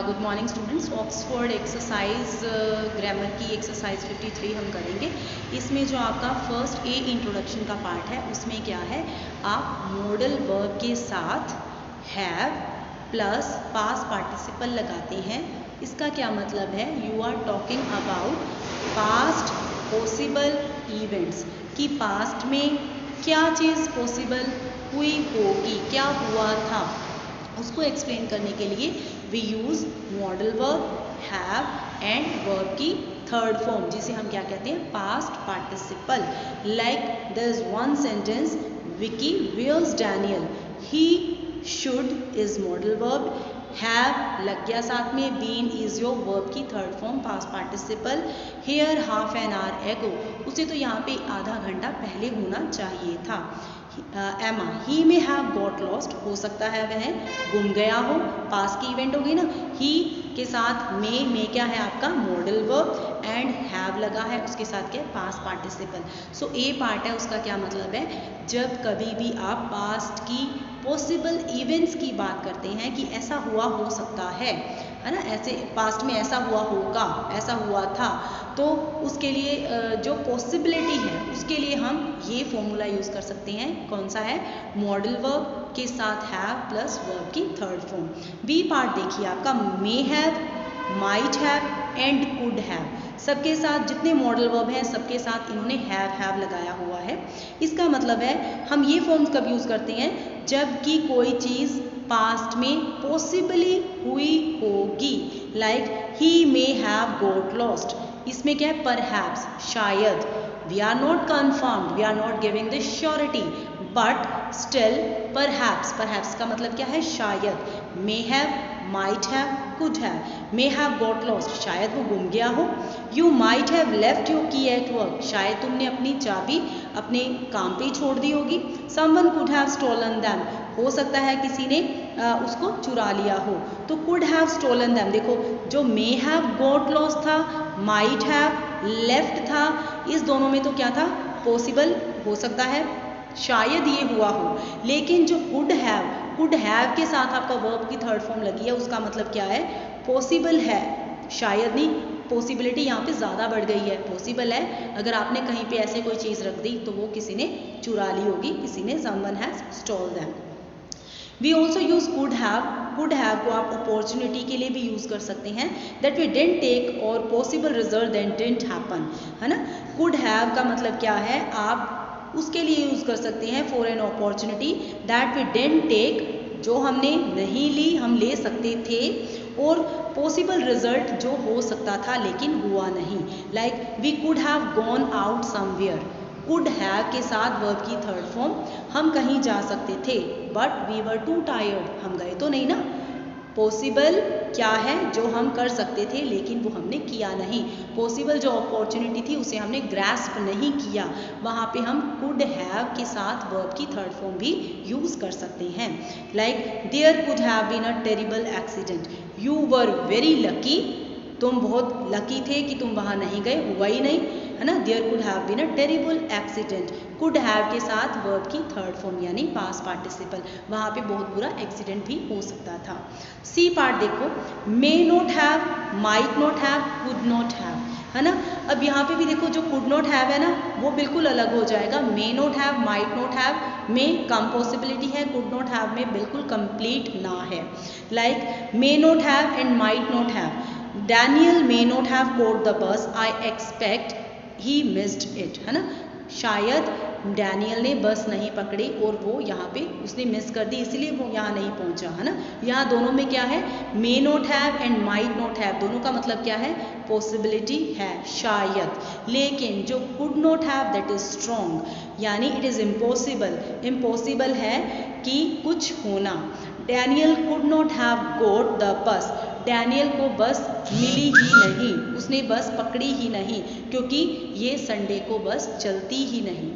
Good morning students. Oxford exercise grammar की exercise 53 हम करेंगे। इसमें जो आपका फर्स्ट इंट्रोडक्शन का पार्ट है उसमें क्या है, आप मॉडल वर्ब के साथ हैव प्लस पास्ट पार्टिसिपल लगाते हैं। इसका क्या मतलब है, you are talking about past possible events कि पास्ट में क्या चीज़ पॉसिबल हुई होगी, क्या हुआ था, उसको एक्सप्लेन करने के लिए we use modal verb, have and verb की थर्ड फॉर्म जिसे हम क्या कहते हैं, past participle. Like there is one sentence, Vicky wears Daniel, he should is modal verb, have लग गया साथ में, बीन इज योर वर्ब की third form past participle. Here half an hour ago, उसे तो यहाँ पे आधा घंटा पहले होना चाहिए था। एमा, ही में हैव गॉट लॉस्ट, हो सकता है वह गुम गया हो, पास की इवेंट हो गई ना। ही के साथ में क्या है आपका मॉडल वर्ब एंड हैव लगा है, उसके साथ क्या पास्ट पार्टिसिपल। सो ए पार्ट है, उसका क्या मतलब है, जब कभी भी आप पास्ट की पॉसिबल इवेंट्स की बात करते हैं कि ऐसा हुआ हो सकता है ना, ऐसे पास्ट में ऐसा हुआ होगा, ऐसा हुआ था, तो उसके लिए जो पॉसिबिलिटी है उसके लिए हम ये फॉर्मूला यूज़ कर सकते हैं। कौन सा है, मॉडल वर्ब के साथ हैव प्लस वर्ब की थर्ड फॉर्म। बी पार्ट देखिए आपका, मे have, might have and could have, सबके साथ जितने मॉडल वर्ब हैं सबके साथ इन्होंने हैव लगाया हुआ है। इसका मतलब है हम ये फॉर्म्स कब यूज़ करते हैं, जबकि कोई चीज़ पास्ट में पॉसिबली हुई होगी। Like he may have got lost, इसमें क्या है, परहैप्स, शायद। We are not confirmed, we are not giving the surety, but still perhaps का मतलब क्या है, शायद। May have, might have, could have, may have got lost, शायद वो गुम गया हो। You might have left your key at work, शायद तुमने अपनी चाबी अपने काम पे ही छोड़ दी होगी। Someone could have stolen them, हो सकता है किसी ने उसको चुरा लिया हो। तो कुड हैव स्टोलन दैम, देखो जो मे हैव गॉट लॉस्ट था, माइट हैव लेफ्ट था, इस दोनों में तो क्या था, पॉसिबल हो सकता है, शायद ये हुआ हो। लेकिन जो कुड हैव के साथ आपका वर्ब की थर्ड फॉर्म लगी है, उसका मतलब क्या है, पॉसिबल है, शायद नहीं, पॉसिबिलिटी यहाँ पे ज़्यादा बढ़ गई है। पॉसिबल है, अगर आपने कहीं पे ऐसे कोई चीज़ रख दी तो वो किसी ने चुरा ली होगी, किसी ने, someone has stole them. We also use could have को आप अपॉर्चुनिटी के लिए भी यूज़ कर सकते हैं, दैट वी डिडंट टेक और possible result that didn't happen, है ना। कुड हैव का मतलब क्या है, आप उसके लिए यूज़ कर सकते हैं for an opportunity that we didn't take, जो हमने नहीं ली, हम ले सकते थे, और पॉसिबल रिजल्ट जो हो सकता था लेकिन हुआ नहीं। Like we could have gone out somewhere, could have के साथ वर्ब की थर्ड फॉर्म, हम कहीं जा सकते थे, but we were too tired, हम गए तो नहीं ना। पॉसिबल क्या है, जो हम कर सकते थे लेकिन वो हमने किया नहीं, पॉसिबल जो अपॉर्चुनिटी थी उसे हमने ग्रैस्प नहीं किया, वहाँ पे हम कुड हैव के साथ वर्ब की थर्ड फॉर्म भी यूज़ कर सकते हैं। Like there could have been a terrible accident, you were very lucky, तुम बहुत लकी थे कि तुम वहाँ नहीं गए, हुआ ही नहीं, है ना। There could have been a terrible accident, could have के साथ वर्ब की थर्ड फॉर्म यानी पास्ट पार्टिसिपल, वहाँ पे बहुत बुरा एक्सीडेंट भी हो सकता था। सी पार्ट देखो, may not have, might not have, could not have, है ना। अब यहाँ पे भी देखो जो कुड नॉट हैव है ना, वो बिल्कुल अलग हो जाएगा। May not have, might not have में कम पॉसिबिलिटी है, कुड नॉट हैव में बिल्कुल कंप्लीट ना है। Like may not have and might not have, Daniel may not have caught the bus, I expect he missed it, है ना। शायद Daniel ने बस नहीं पकड़ी और वो यहाँ पे उसने मिस कर दी, इसलिए वो यहाँ नहीं पहुँचा, है ना। यहाँ दोनों में क्या है, may not have and might not have, दोनों का मतलब क्या है, पॉसिबिलिटी है, शायद। लेकिन जो could not have that is strong, यानी इट इज़ इम्पॉसिबल है कि कुछ होना। Daniel could not have got the bus, Daniel को बस मिली ही नहीं, उसने बस पकड़ी ही नहीं, क्योंकि ये संडे को बस चलती ही नहीं।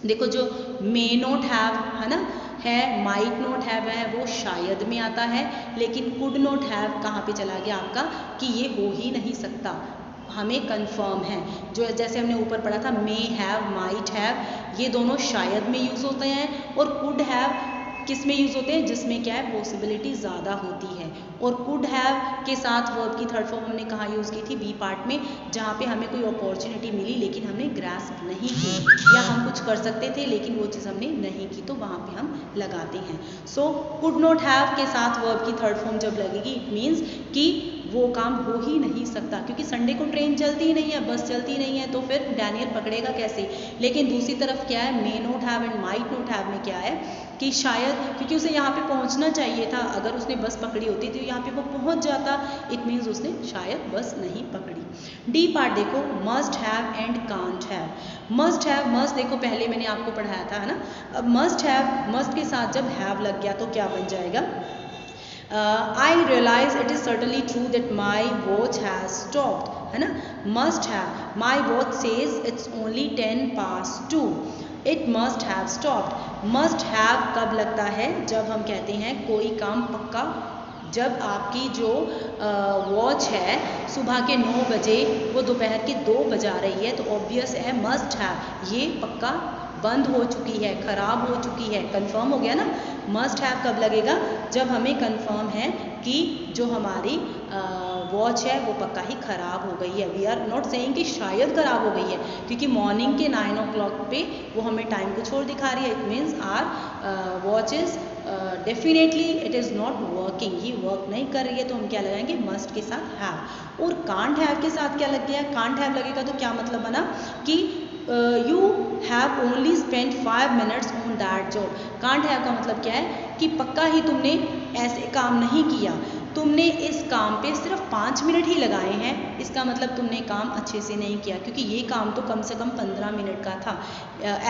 देखो जो मे नॉट हैव है ना, है, माइट नॉट हैव है, वो शायद में आता है, लेकिन कुड नॉट हैव कहाँ पे चला गया आपका, कि ये हो ही नहीं सकता, हमें कंफर्म है। जो जैसे हमने ऊपर पढ़ा था, मे हैव, माइट हैव, ये दोनों शायद में यूज़ होते हैं, और कुड हैव किस में यूज़ होते हैं, जिसमें क्या है, पॉसिबिलिटी ज़्यादा होती है। और कुड हैव के साथ वर्ब की थर्ड फॉर्म हमने कहाँ यूज़ की थी, बी पार्ट में, जहाँ पे हमें कोई अपॉर्चुनिटी मिली लेकिन हमने ग्रास्प नहीं की, या हम कुछ कर सकते थे लेकिन वो चीज़ हमने नहीं की, तो वहाँ पे हम लगाते हैं। सो कुड नॉट हैव के साथ वर्ब की थर्ड फॉर्म जब लगेगी इट मीन्स कि वो काम हो ही नहीं सकता, क्योंकि संडे को ट्रेन चलती ही नहीं है, बस चलती नहीं है, तो फिर डैनियल पकड़ेगा कैसे। लेकिन दूसरी तरफ क्या है, may not have and might not have में क्या है कि शायद, क्योंकि उसे यहाँ पे पहुँचना चाहिए था, अगर उसने बस पकड़ी होती तो यहाँ पे वो पहुँच जाता, इट मीन्स उसने शायद बस नहीं पकड़ी। डी पार्ट देखो, must have and can't have. Must have, must देखो पहले मैंने आपको पढ़ाया था, है ना। अब मस्ट हैव, मस्ट के साथ जब हैव लग गया तो क्या बन जाएगा, I realize it is certainly true that my watch has stopped, है ना। Must have, my watch says it's only 10 past 2. It must have stopped. Must have कब लगता है, जब हम कहते हैं कोई काम पक्का, जब आपकी जो वॉच है सुबह के 9 बजे वो दोपहर के 2 बजा रही है, तो ऑब्वियस है मस्ट हैव, ये पक्का बंद हो चुकी है, खराब हो चुकी है, कंफर्म हो गया ना। मस्ट हैव कब लगेगा, जब हमें कंफर्म है कि जो हमारी वॉच है वो पक्का ही ख़राब हो गई है। वी आर नॉट सेइंग कि शायद ख़राब हो गई है, क्योंकि मॉर्निंग के 9 o'clock पे वो हमें टाइम कुछ और दिखा रही है। It means our watch is definitely it is not working, ये वर्क नहीं कर रही है, तो हम क्या लगाएंगे, मस्ट के साथ हैव। और कांट हैव के साथ क्या लग गया, कांट हैव लगेगा तो क्या मतलब बना कि you have only spend 5 minutes on that job. Can't have का मतलब क्या है कि पक्का ही तुमने ऐसे काम नहीं किया, तुमने इस काम पे सिर्फ 5 मिनट ही लगाए हैं, इसका मतलब तुमने काम अच्छे से नहीं किया, क्योंकि ये काम तो कम से कम 15 मिनट का था।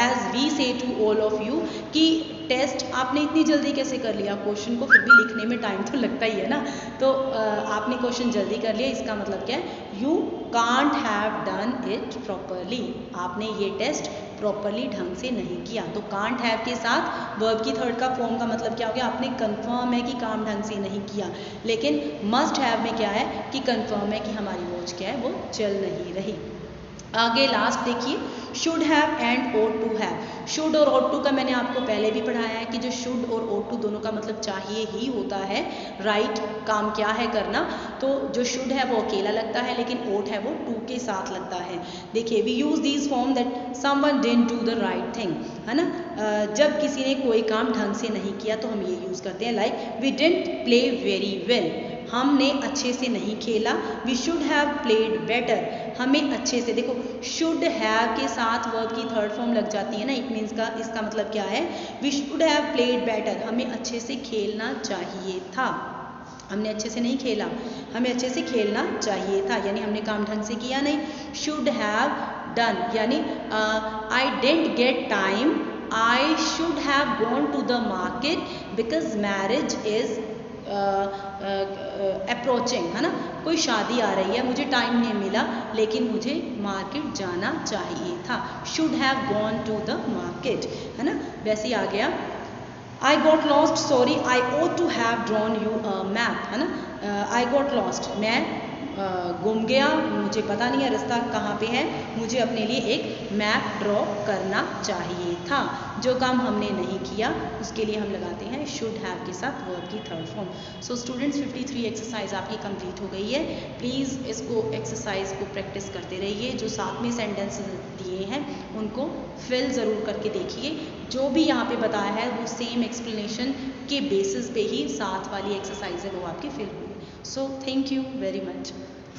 एज वी से टू ऑल ऑफ यू कि टेस्ट आपने इतनी जल्दी कैसे कर लिया, क्वेश्चन को फिर भी लिखने में टाइम तो लगता ही है ना, तो आपने क्वेश्चन जल्दी कर लिया, इसका मतलब क्या है, you can't have done it properly, आपने ये टेस्ट प्रॉपरली ढंग से नहीं किया। तो कांट हैव के साथ वर्ब की थर्ड का फॉर्म का मतलब क्या हो गया, आपने कंफर्म है कि काम ढंग से नहीं किया। लेकिन मस्ट हैव में क्या है कि कंफर्म है कि हमारी वॉच क्या है वो चल नहीं रही। आगे लास्ट देखिए, should have and ought to have. Should और ought टू का मैंने आपको पहले भी पढ़ाया है कि जो शुड और ought टू दोनों का मतलब चाहिए ही होता है, राइट काम क्या है करना, तो जो शुड है वो अकेला लगता है, लेकिन ought है वो टू के साथ लगता है। देखिए, we use these form that someone didn't do the right thing, है ना। जब किसी ने कोई काम ढंग से नहीं किया तो हम ये यूज करते हैं, like we didn't play very well, हमने अच्छे से नहीं खेला। We should have played better, हमें अच्छे से, देखो शुड हैव के साथ वर्ब की थर्ड फॉर्म लग जाती है ना, इट मीन्स का इसका मतलब क्या है, we should have played better, हमें अच्छे से खेलना चाहिए था, हमने अच्छे से नहीं खेला, हमें अच्छे से खेलना चाहिए था, यानी हमने काम ढंग से किया नहीं। शुड हैव डन, यानी I didn't get time, I should have gone to the market because marriage is approaching, है ना, कोई शादी आ रही है, मुझे टाइम नहीं मिला, लेकिन मुझे मार्केट जाना चाहिए था। Should have gone to the market, है ना। वैसे ही आ गया, I got lost, sorry I ought to have drawn you a map, है ना। आई गॉट लॉस्ट, मैं गुम गया, मुझे पता नहीं है रास्ता कहाँ पे है, मुझे अपने लिए एक मैप ड्रॉ करना चाहिए था। जो काम हमने नहीं किया उसके लिए हम लगाते हैं शुड हैव के साथ वर्ब की third form. So students 53 exercise आपकी कंप्लीट हो गई है। प्लीज़ इसको एक्सरसाइज को प्रैक्टिस करते रहिए, जो साथ में सेंटेंस दिए हैं उनको फिल ज़रूर करके देखिए। जो भी यहाँ पे बताया है वो सेम एक्सप्लेनेशन के बेसिस पे ही साथ वाली एक्सरसाइज है वो आपकी फिल हुई। So thank you very much.